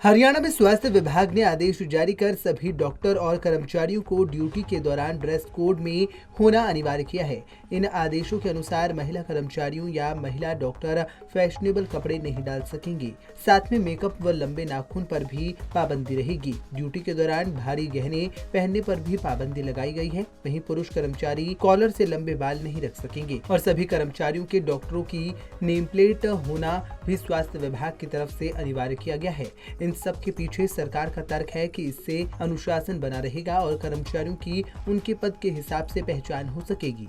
हरियाणा में स्वास्थ्य विभाग ने आदेश जारी कर सभी डॉक्टर और कर्मचारियों को ड्यूटी के दौरान ड्रेस कोड में होना अनिवार्य किया है। इन आदेशों के अनुसार महिला कर्मचारियों या महिला डॉक्टर फैशनेबल कपड़े नहीं डाल सकेंगे। साथ में मेकअप व लंबे नाखून पर भी पाबंदी रहेगी। ड्यूटी के दौरान भारी गहने पहनने पर भी पाबंदी लगाई गई है। वहीं पुरुष कर्मचारी कॉलर से लंबे बाल नहीं रख सकेंगे और सभी कर्मचारियों के डॉक्टरों की नेम प्लेट होना भी स्वास्थ्य विभाग की तरफ से अनिवार्य किया गया है। इन सब के पीछे सरकार का तर्क है कि इससे अनुशासन बना रहेगा और कर्मचारियों की उनके पद के हिसाब से पहचान हो सकेगी।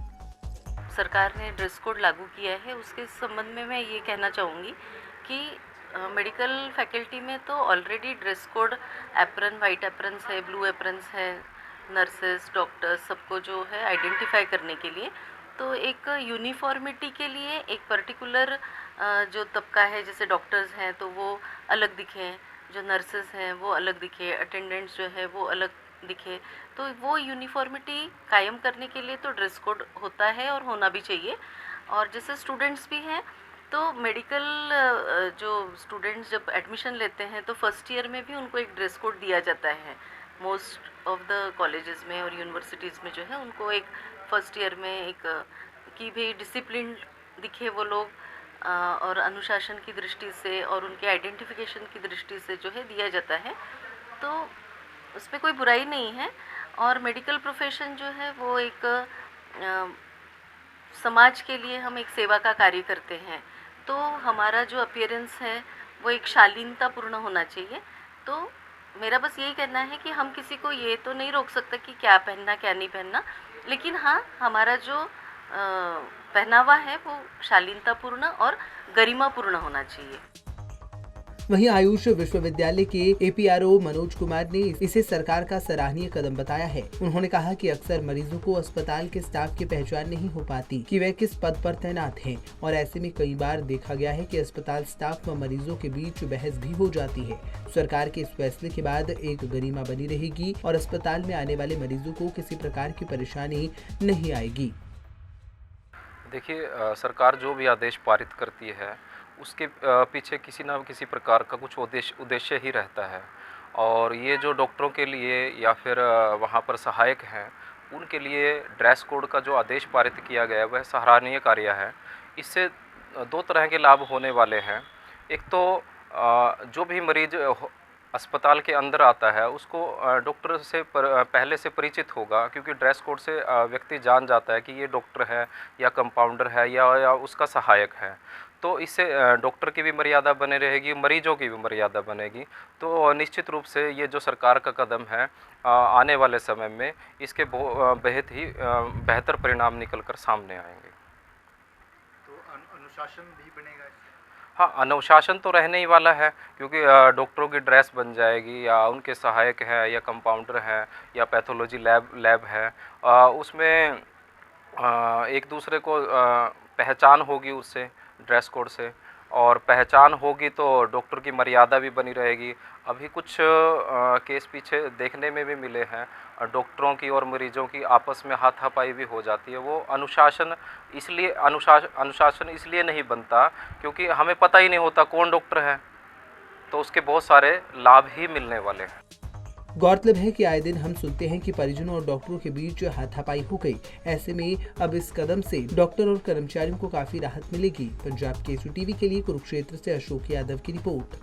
सरकार ने ड्रेस कोड लागू किया है, उसके संबंध में मैं ये कहना चाहूँगी कि मेडिकल फैकल्टी में तो already dress code apron, white aprons है, ब्लू एप्रन्स है, नर्सेस, डॉक्टर्स सबको जो है आइडेंटिफाई करने के लिए, तो एक यूनिफॉर्मिटी के लिए एक पर्टिकुलर जो तबका है, जैसे डॉक्टर्स हैं तो वो अलग दिखें, जो नर्सेस हैं वो अलग दिखे, अटेंडेंट्स जो है वो अलग दिखे, तो वो यूनिफॉर्मिटी कायम करने के लिए तो ड्रेस कोड होता है और होना भी चाहिए। और जैसे स्टूडेंट्स भी हैं तो मेडिकल जो स्टूडेंट्स जब एडमिशन लेते हैं तो फर्स्ट ईयर में भी उनको एक ड्रेस कोड दिया जाता है। मोस्ट ऑफ द कॉलेजेस में और यूनिवर्सिटीज़ में जो है उनको एक फर्स्ट ईयर में एक कि भी डिसिप्लिन दिखे वो लोग और अनुशासन की दृष्टि से और उनके आइडेंटिफिकेशन की दृष्टि से जो है दिया जाता है, तो उसमें कोई बुराई नहीं है। और मेडिकल प्रोफेशन जो है वो एक समाज के लिए हम एक सेवा का कार्य करते हैं, तो हमारा जो अपीयरेंस है वो एक शालीनतापूर्ण होना चाहिए। तो मेरा बस यही कहना है कि हम किसी को ये तो नहीं रोक सकते कि क्या पहनना क्या नहीं पहनना, लेकिन हाँ, हमारा जो पहनावा है वो शालीनतापूर्ण और गरिमापूर्ण होना चाहिए। वहीं आयुष विश्वविद्यालय के एपीआरओ मनोज कुमार ने इसे सरकार का सराहनीय कदम बताया है। उन्होंने कहा कि अक्सर मरीजों को अस्पताल के स्टाफ की पहचान नहीं हो पाती कि वे किस पद पर तैनात हैं और ऐसे में कई बार देखा गया है कि अस्पताल स्टाफ व मरीजों के बीच बहस भी हो जाती है। सरकार के इस फैसले के बाद एक गरिमा बनी रहेगी और अस्पताल में आने वाले मरीजों को किसी प्रकार की परेशानी नहीं आएगी। देखिए, सरकार जो भी आदेश पारित करती है उसके पीछे किसी न किसी प्रकार का कुछ उद्देश्य ही रहता है, और ये जो डॉक्टरों के लिए या फिर वहाँ पर सहायक हैं उनके लिए ड्रेस कोड का जो आदेश पारित किया गया है वह सराहनीय कार्य है। इससे दो तरह के लाभ होने वाले हैं। एक तो जो भी मरीज अस्पताल के अंदर आता है उसको डॉक्टर से पहले से परिचित होगा, क्योंकि ड्रेस कोड से व्यक्ति जान जाता है कि ये डॉक्टर है या कंपाउंडर है या उसका सहायक है। तो इससे डॉक्टर की भी मर्यादा बने रहेगी, मरीजों की भी मर्यादा बनेगी। तो निश्चित रूप से ये जो सरकार का कदम है आने वाले समय में इसके बेहद ही बेहतर परिणाम निकल कर सामने आएंगे। तो अनुशासन भी बनेगा। हाँ, अनुशासन तो रहने ही वाला है, क्योंकि डॉक्टरों की ड्रेस बन जाएगी या उनके सहायक हैं या कंपाउंडर हैं या पैथोलॉजी लैब है, उसमें एक दूसरे को पहचान होगी उससे, ड्रेस कोड से, और पहचान होगी तो डॉक्टर की मर्यादा भी बनी रहेगी। अभी कुछ केस पीछे देखने में भी मिले हैं, डॉक्टरों की और मरीजों की आपस में हाथापाई भी हो जाती है। वो अनुशासन इसलिए नहीं बनता क्योंकि हमें पता ही नहीं होता कौन डॉक्टर है, तो उसके बहुत सारे लाभ ही मिलने वाले हैं। गौरतलब है कि आए दिन हम सुनते हैं कि परिजनों और डॉक्टरों के बीच हाथापाई हो गई। ऐसे में अब इस कदम से डॉक्टर और कर्मचारियों को काफी राहत मिलेगी। पंजाब केसरी टीवी के लिए कुरुक्षेत्र से अशोक यादव की रिपोर्ट।